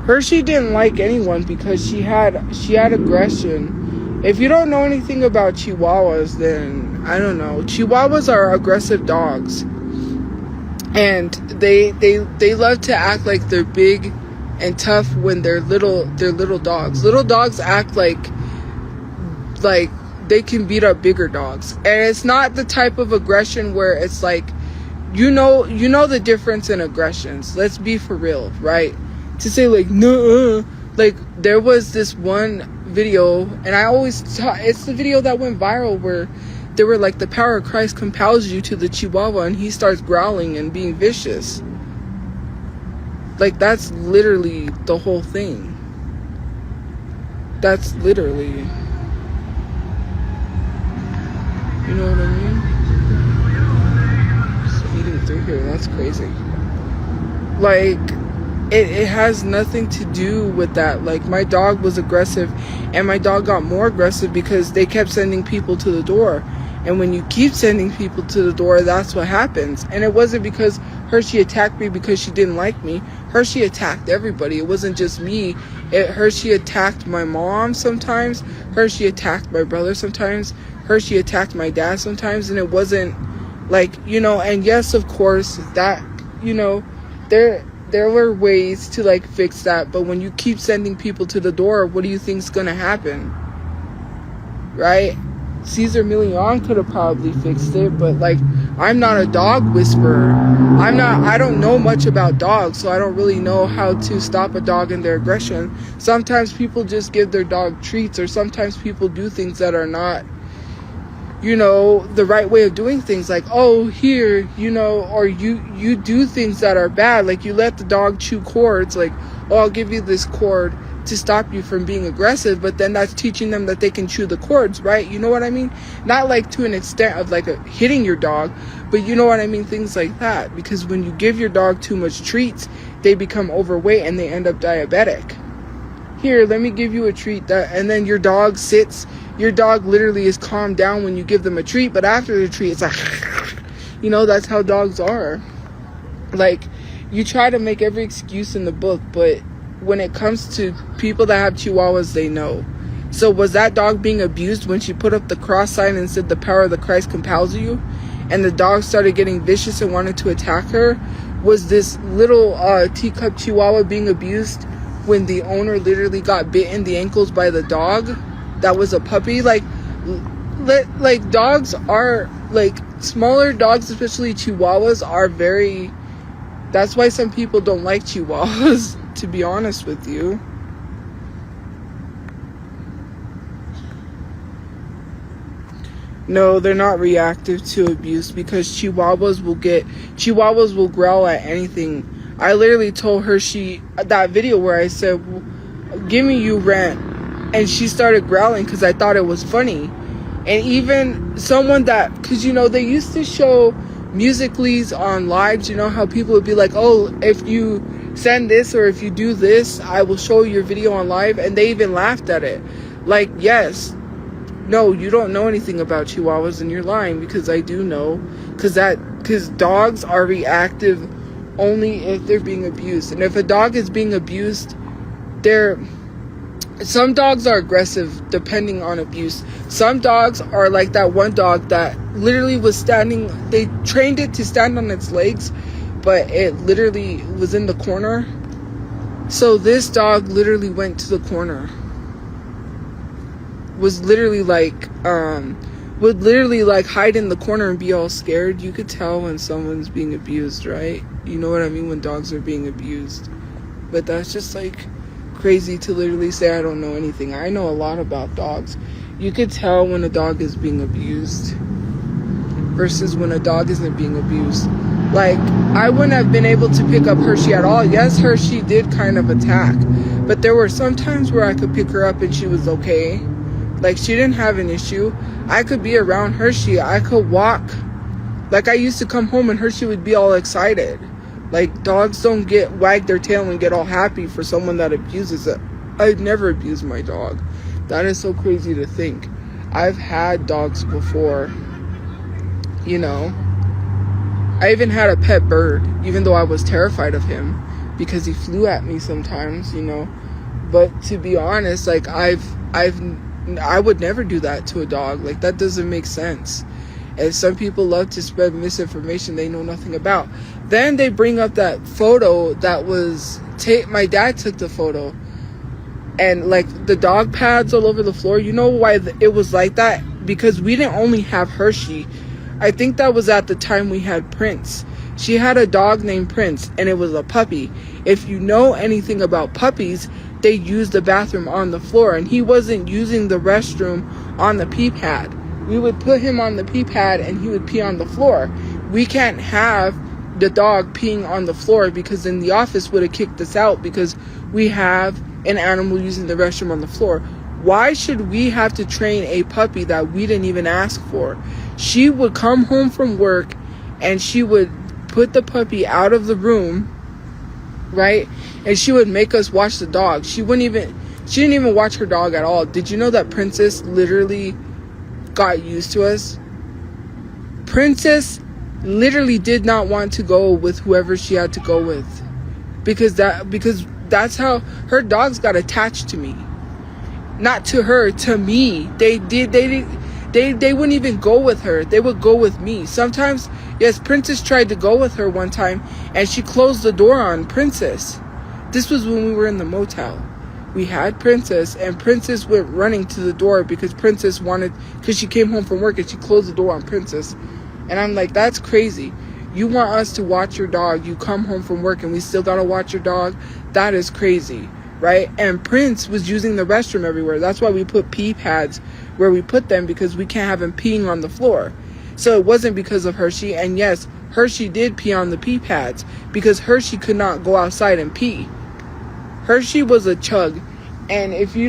Hershey didn't like anyone because she had aggression, If you don't know anything about Chihuahuas, then I don't know. Chihuahuas are aggressive dogs, and they love to act like they're big and tough when they're little. They're little dogs. Little dogs act like they can beat up bigger dogs, and it's not the type of aggression where it's like, you know the difference in aggressions. Let's be for real, right? To say like no, like there was this one video, and I always it's the video that went viral where they were like, the power of Christ compels you to the Chihuahua, and he starts growling and being vicious. Like, that's literally the whole thing. That's literally, you know what I mean? Speeding through here, that's crazy. Like, it has nothing to do with that. Like, my dog was aggressive, and my dog got more aggressive because they kept sending people to the door. And when you keep sending people to the door, that's what happens. And it wasn't because Hershey attacked me because she didn't like me. Hershey attacked everybody. It wasn't just me. Hershey attacked my mom sometimes. Hershey attacked my brother sometimes. Hershey attacked my dad sometimes. And it wasn't like, and yes, of course, that, there were ways to like fix that, but when you keep sending people to the door, what do you think's gonna happen? Right? Cesar Millan could have probably fixed it, but like, I'm not a dog whisperer. I don't know much about dogs, so I don't really know how to stop a dog in their aggression. Sometimes people just give their dog treats, or sometimes people do things that are not, the right way of doing things, like, oh, here, or you do things that are bad, like you let the dog chew cords, like, oh, I'll give you this cord to stop you from being aggressive, but then that's teaching them that they can chew the cords, right? You know what I mean? Not like to an extent of like hitting your dog, but you know what I mean? Things like that, because when you give your dog too much treats, they become overweight and they end up diabetic. Here, let me give you a treat, and then your dog literally is calmed down when you give them a treat, but after the treat, it's like, that's how dogs are. Like, you try to make every excuse in the book, but when it comes to people that have Chihuahuas, they know. So was that dog being abused when she put up the cross sign and said the power of the Christ compels you, and the dog started getting vicious and wanted to attack her? Was this little teacup Chihuahua being abused when the owner literally got bit in the ankles by the dog that was a puppy? Like dogs are, like, smaller dogs, especially Chihuahuas, are very, that's why some people don't like Chihuahuas, to be honest with you. No, they're not reactive to abuse, because Chihuahuas will growl at anything. I literally told her, that video where I said, give me you rent, and she started growling because I thought it was funny. And even someone that, because they used to show Musical.lys on lives, how people would be like, oh, if you send this or if you do this, I will show your video on live, and they even laughed at it. Like, yes, no, you don't know anything about Chihuahuas, and you're lying, because I do know, because dogs are reactive only if they're being abused. And if a dog is being abused, some dogs are aggressive depending on abuse. Some dogs are like that one dog that literally was standing, they trained it to stand on its legs, but it literally was in the corner. So this dog literally went to the corner. Was literally like, would literally like hide in the corner and be all scared. You could tell when someone's being abused, right? You know what I mean? When dogs are being abused. But that's just like crazy to literally say I don't know anything. I know a lot about dogs. You could tell when a dog is being abused versus when a dog isn't being abused. Like, I wouldn't have been able to pick up Hershey at all. Yes, Hershey did kind of attack, but there were some times where I could pick her up and she was okay. Like, she didn't have an issue. I could be around Hershey. I could walk. Like, I used to come home and Hershey would be all excited. Like, dogs don't wag their tail and get all happy for someone that abuses it. I'd never abused my dog. That is so crazy to think. I've had dogs before. I even had a pet bird, even though I was terrified of him because he flew at me sometimes, But to be honest, like, I've I would never do that to a dog. Like, that doesn't make sense. And some people love to spread misinformation they know nothing about. Then they bring up that photo that was my dad took the photo, and like the dog pads all over the floor. You know why it was like that? Because we didn't only have Hershey. I think that was at the time we had Prince. She had a dog named Prince, and it was a puppy. If you know anything about puppies, they use the bathroom on the floor, and he wasn't using the restroom on the pee pad. We would put him on the pee pad and he would pee on the floor. We can't have the dog peeing on the floor, because in the office would have kicked us out because we have an animal using the restroom on the floor. Why should we have to train a puppy that we didn't even ask for? She would come home from work and she would put the puppy out of the room, right? And she would make us watch the dog. She didn't even watch her dog at all. Did you know that Princess literally got used to us? Princess literally did not want to go with whoever she had to go with, because that's how her dogs got attached to me. Not to her, to me. They wouldn't even go with her. They would go with me. Sometimes, yes, Princess tried to go with her one time and she closed the door on Princess. This was when we were in the motel. We had Princess, and Princess went running to the door because she came home from work and she closed the door on Princess. And I'm like, that's crazy. You want us to watch your dog. You come home from work and we still gotta watch your dog. That is crazy, right? And Prince was using the restroom everywhere. That's why we put pee pads where we put them, because we can't have him peeing on the floor. So it wasn't because of Hershey. And yes, Hershey did pee on the pee pads because Hershey could not go outside and pee. Hershey was a chug. And if you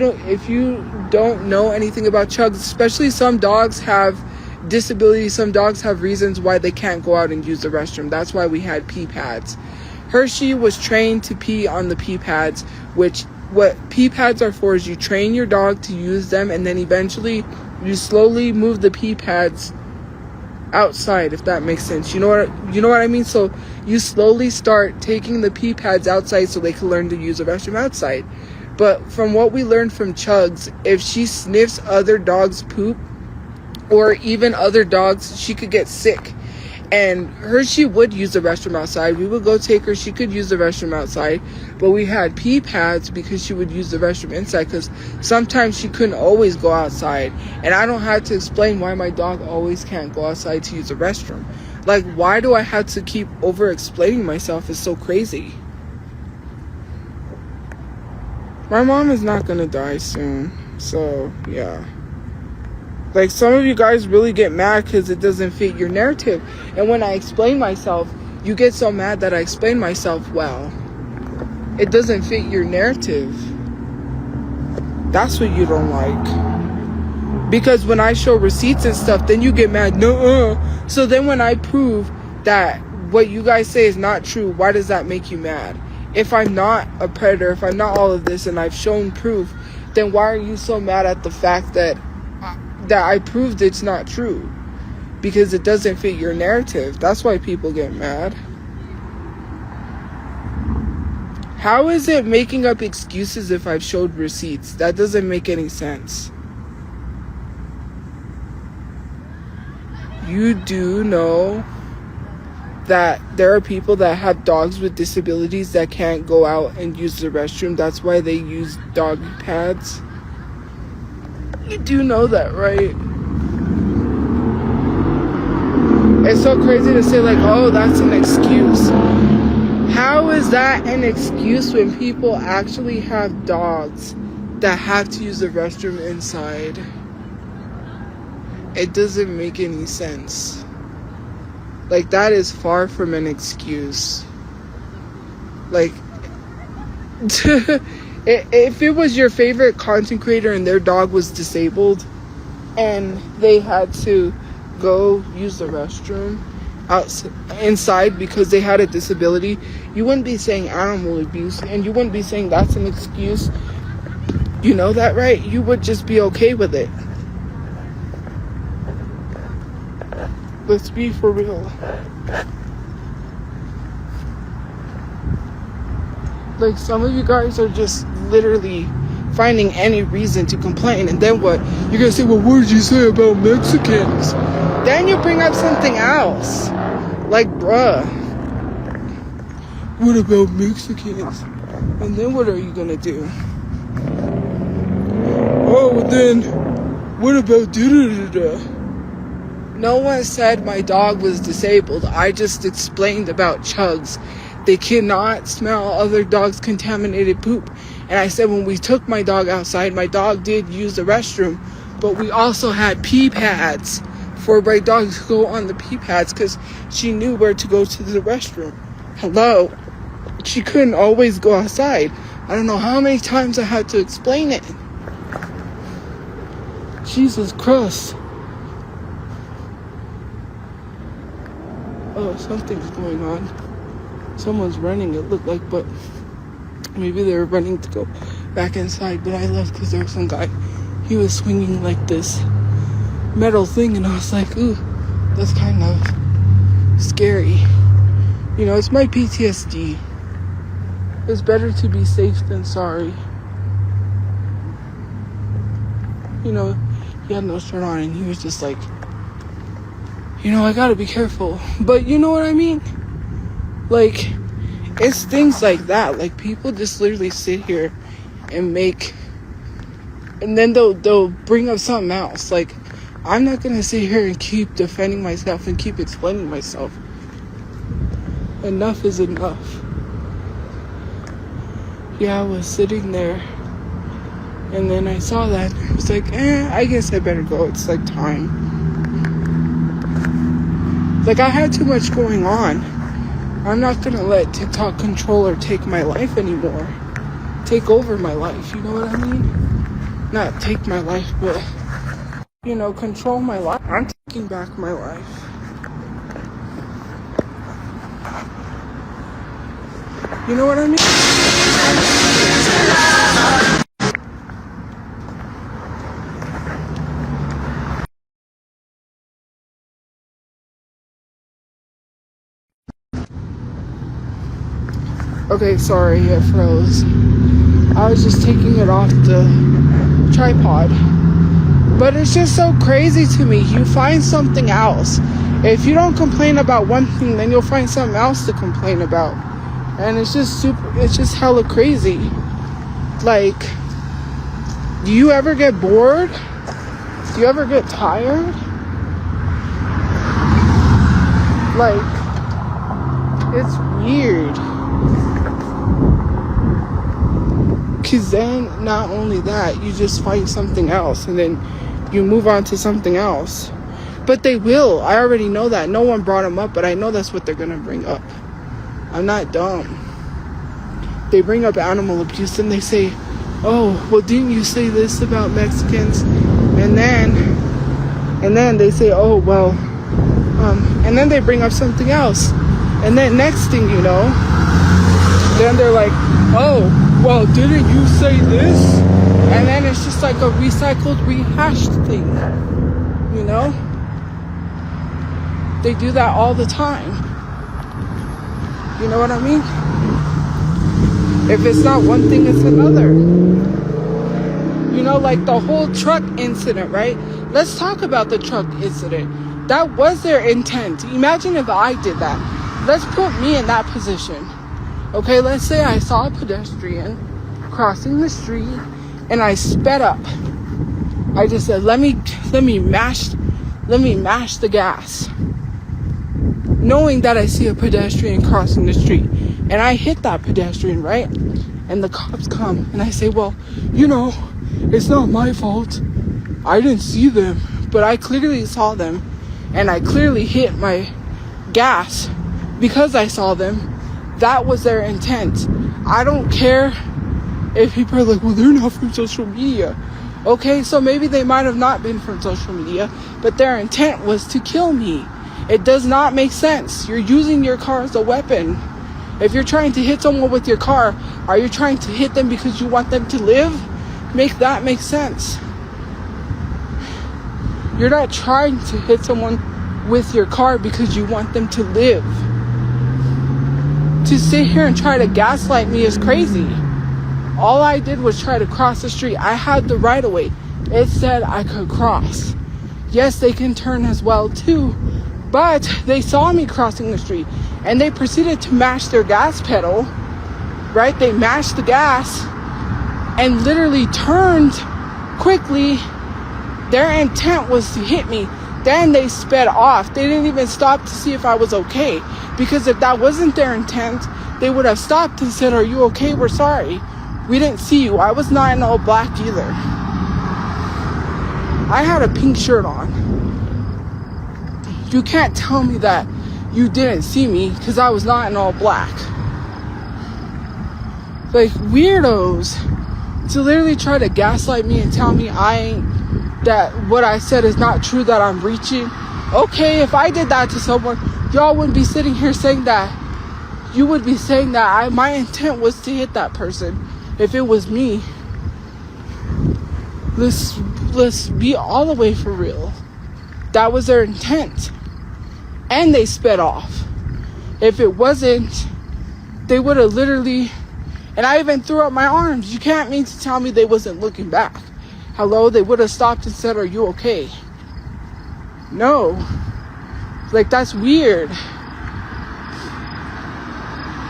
don't know anything about chugs, especially some dogs have disabilities, some dogs have reasons why they can't go out and use the restroom. That's why we had pee pads. Hershey was trained to pee on the pee pads, which what pee pads are for is you train your dog to use them, and then eventually you slowly move the pee pads outside, if that makes sense. You know what I mean? So you slowly start taking the pee pads outside so they can learn to use the restroom outside. But from what we learned from Chugs, if she sniffs other dogs' poop or even other dogs, she could get sick. And Hershey would use the restroom outside. We would go take her. She could use the restroom outside. But we had pee pads because she would use the restroom inside, because sometimes she couldn't always go outside. And I don't have to explain why my dog always can't go outside to use the restroom. Like, why do I have to keep over-explaining myself? It's so crazy. My mom is not going to die soon. So, yeah. Like, some of you guys really get mad because it doesn't fit your narrative. And when I explain myself, you get so mad that I explain myself well. It doesn't fit your narrative. That's what you don't like. Because when I show receipts and stuff, then you get mad. No. So then when I prove that what you guys say is not true, why does that make you mad? If I'm not a predator, if I'm not all of this, and I've shown proof, then why are you so mad at the fact that I proved it's not true? Because it doesn't fit your narrative. That's why people get mad. How is it making up excuses if I've showed receipts? That doesn't make any sense. You do know that there are people that have dogs with disabilities that can't go out and use the restroom. That's why they use dog pads. You do know that, right? It's so crazy to say, like, oh, that's an excuse. How is that an excuse when people actually have dogs that have to use the restroom inside? It doesn't make any sense. Like, that is far from an excuse. Like, if it was your favorite content creator and their dog was disabled and they had to go use the restroom inside because they had a disability, you wouldn't be saying animal abuse, and you wouldn't be saying that's an excuse. You know that, right? You would just be okay with it. Let's be for real. Like, some of you guys are just literally finding any reason to complain. And then what? You're gonna say, well, what did you say about Mexicans? Then you bring up something else. Like, bruh, what about Mexicans? And then what are you gonna do? Oh, then what about da-da-da-da? No one said my dog was disabled. I just explained about chugs. They cannot smell other dogs' contaminated poop. And I said when we took my dog outside, my dog did use the restroom, but we also had pee pads for my dog to go on the pee pads because she knew where to go to the restroom. Hello? She couldn't always go outside. I don't know how many times I had to explain it. Jesus Christ. Oh, something's going on. Someone's running, it looked like, but maybe they were running to go back inside. But I left because there was some guy. He was swinging like this metal thing, and I was like, ooh, that's kind of scary. You know, it's my PTSD. It's better to be safe than sorry. You know, he had no shirt on, and he was just like, you know, I gotta be careful. But you know what I mean? Like, it's things like that. Like, people just literally sit here and make, and then they'll bring up something else. Like, I'm not gonna sit here and keep defending myself and keep explaining myself. Enough is enough. Yeah, I was sitting there, and then I saw that. I was like, I guess I better go. It's like time. Like, I had too much going on. I'm not gonna let TikTok controller take my life anymore. Take over my life, you know what I mean? Not take my life, but, you know, control my life. I'm taking back my life. You know what I mean? Okay, sorry, it froze. I was just taking it off the tripod. But it's just so crazy to me. You find something else. If you don't complain about one thing, then you'll find something else to complain about. And it's just hella crazy. Like, do you ever get bored? Do you ever get tired? Like, it's weird. Because then, not only that, you just find something else, and then you move on to something else. But they will. I already know that. No one brought them up, but I know that's what they're going to bring up. I'm not dumb. They bring up animal abuse, and they say, oh, well, didn't you say this about Mexicans? And then they say, oh, well, and then they bring up something else. And then next thing you know, then they're like, oh, well, didn't you say this? And then it's just like a recycled, rehashed thing, you know? They do that all the time. You know what I mean? If it's not one thing, it's another. You know, like the whole truck incident, right? Let's talk about the truck incident. That was their intent. Imagine if I did that. Let's put me in that position. Okay, let's say I saw a pedestrian crossing the street and I sped up. I just said, let me mash the gas. Knowing that I see a pedestrian crossing the street. And I hit that pedestrian, right? And the cops come and I say, well, you know, it's not my fault. I didn't see them, but I clearly saw them. And I clearly hit my gas because I saw them. That was their intent. I don't care if people are like, well, they're not from social media. Okay, so maybe they might have not been from social media, but their intent was to kill me. It does not make sense. You're using your car as a weapon. If you're trying to hit someone with your car, are you trying to hit them because you want them to live? Make that make sense. You're not trying to hit someone with your car because you want them to live. To sit here and try to gaslight me is crazy. All I did was try to cross the street. I had the right of way. It said I could cross. Yes, they can turn as well too, but they saw me crossing the street and they proceeded to mash their gas pedal, right? They mashed the gas and literally turned quickly. Their intent was to hit me. Then they sped off. They didn't even stop to see if I was okay, because if that wasn't their intent, they would have stopped and said, "Are you okay? We're sorry. We didn't see you." I was not in all black either. I had a pink shirt on. You can't tell me that you didn't see me because I was not in all black. Like, weirdos to literally try to gaslight me and tell me that what I said is not true, that I'm reaching. Okay, if I did that to someone, y'all wouldn't be sitting here saying that. You would be saying that my intent was to hit that person. If it was me, let's be all the way for real. That was their intent. And they sped off. If it wasn't, they would have literally, and I even threw up my arms. You can't mean to tell me they wasn't looking back. Hello, they would have stopped and said, "Are you okay?" No. Like, that's weird.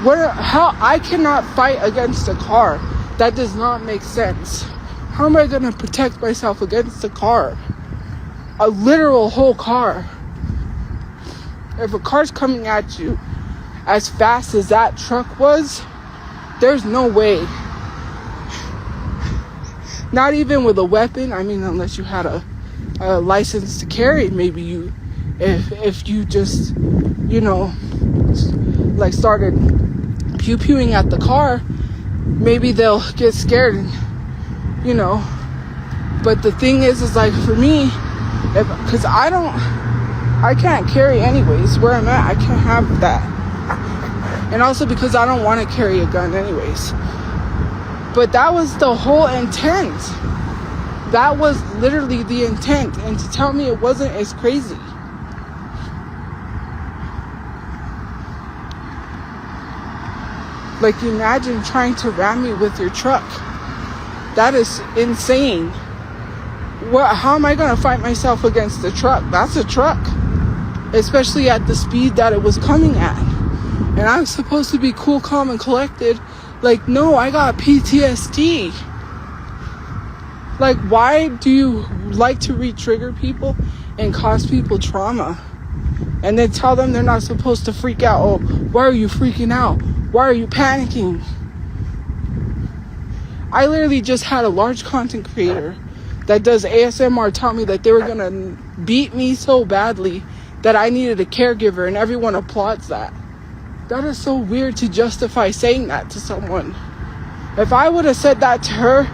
How I cannot fight against a car. That does not make sense. How am I going to protect myself against a car? A literal whole car. If a car's coming at you as fast as that truck was, there's no way. Not even with a weapon. I mean, unless you had a license to carry, maybe you, if you just, like started pew-pewing at the car, maybe they'll get scared and, but the thing is like, for me, because I can't carry anyways. Where I'm at, I can't have that. And also because I don't want to carry a gun anyways. But that was the whole intent. That was literally the intent. And to tell me it wasn't is crazy. Like, imagine trying to ram me with your truck. That is insane. How am I going to fight myself against the truck? That's a truck. Especially at the speed that it was coming at. And I'm supposed to be cool, calm, and collected. Like, no, I got PTSD. Like, why do you like to re-trigger people and cause people trauma? And then tell them they're not supposed to freak out. Oh, why are you freaking out? Why are you panicking? I literally just had a large content creator that does ASMR tell me that they were going to beat me so badly that I needed a caregiver, and everyone applauds that. That is so weird to justify saying that to someone. If I would have said that to her,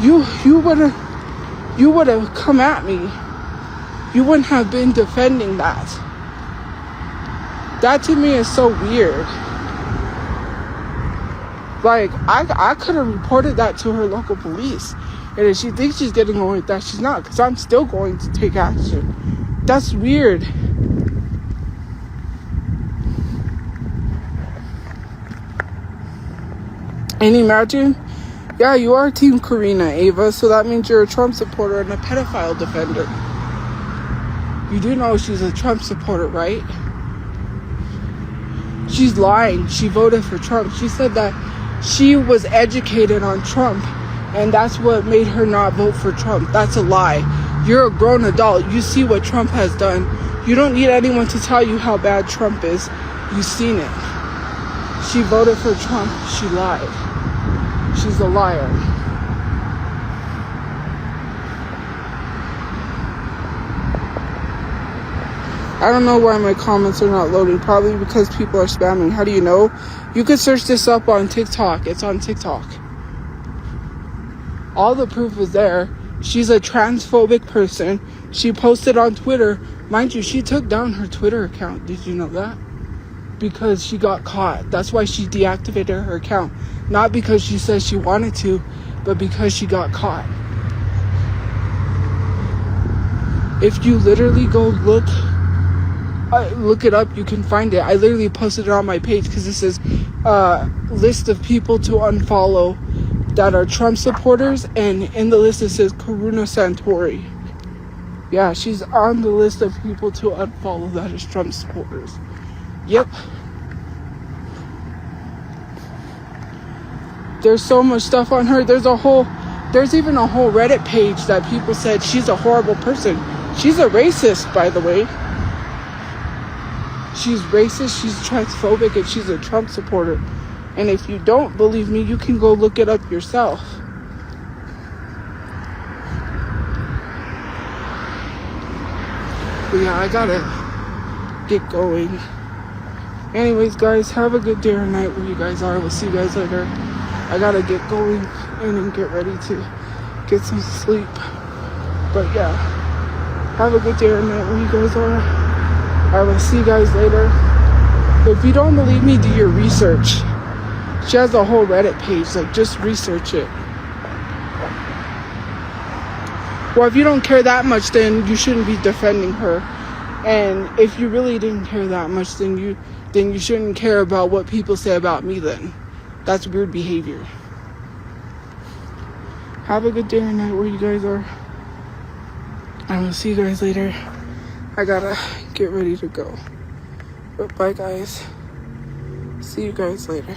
you would have come at me. You wouldn't have been defending that. That to me is so weird. Like, I could have reported that to her local police. And if she thinks she's getting away with that, she's not. Because I'm still going to take action. That's weird. And imagine, yeah, you are Team Karina, Ava. So that means you're a Trump supporter and a pedophile defender. You do know she's a Trump supporter, right? She's lying. She voted for Trump. She said that she was educated on Trump, and that's what made her not vote for Trump. That's a lie. You're a grown adult. You see what Trump has done. You don't need anyone to tell you how bad Trump is. You've seen it. She voted for Trump. She lied. She's a liar. I don't know why my comments are not loading. Probably because people are spamming. How do you know? You could search this up on TikTok. It's on TikTok. All the proof is there. She's a transphobic person. She posted on Twitter. Mind you, she took down her Twitter account. Did you know that? Because she got caught. That's why she deactivated her account. Not because she says she wanted to, but because she got caught. If you literally go look it up, you can find it. I literally posted it on my page because this is a list of people to unfollow that are Trump supporters, and in the list it says Karuna Santori. Yeah, she's on the list of people to unfollow that is Trump supporters. Yep. There's so much stuff on her. There's even a whole Reddit page that people said she's a horrible person. She's a racist, by the way. She's racist, she's transphobic, and she's a Trump supporter. And if you don't believe me, you can go look it up yourself. But yeah, I gotta get going. Anyways, guys, have a good day or night where you guys are. We'll see you guys later. I gotta get going and get ready to get some sleep. But yeah, have a good day or night where you guys are. I will see you guys later. If you don't believe me, do your research. She has a whole Reddit page. Like, just research it. Well, if you don't care that much, then you shouldn't be defending her. And if you really didn't care that much, then you shouldn't care about what people say about me then. That's weird behavior. Have a good day or night where you guys are. I will see you guys later. I gotta get ready to go. But bye, guys. See you guys later.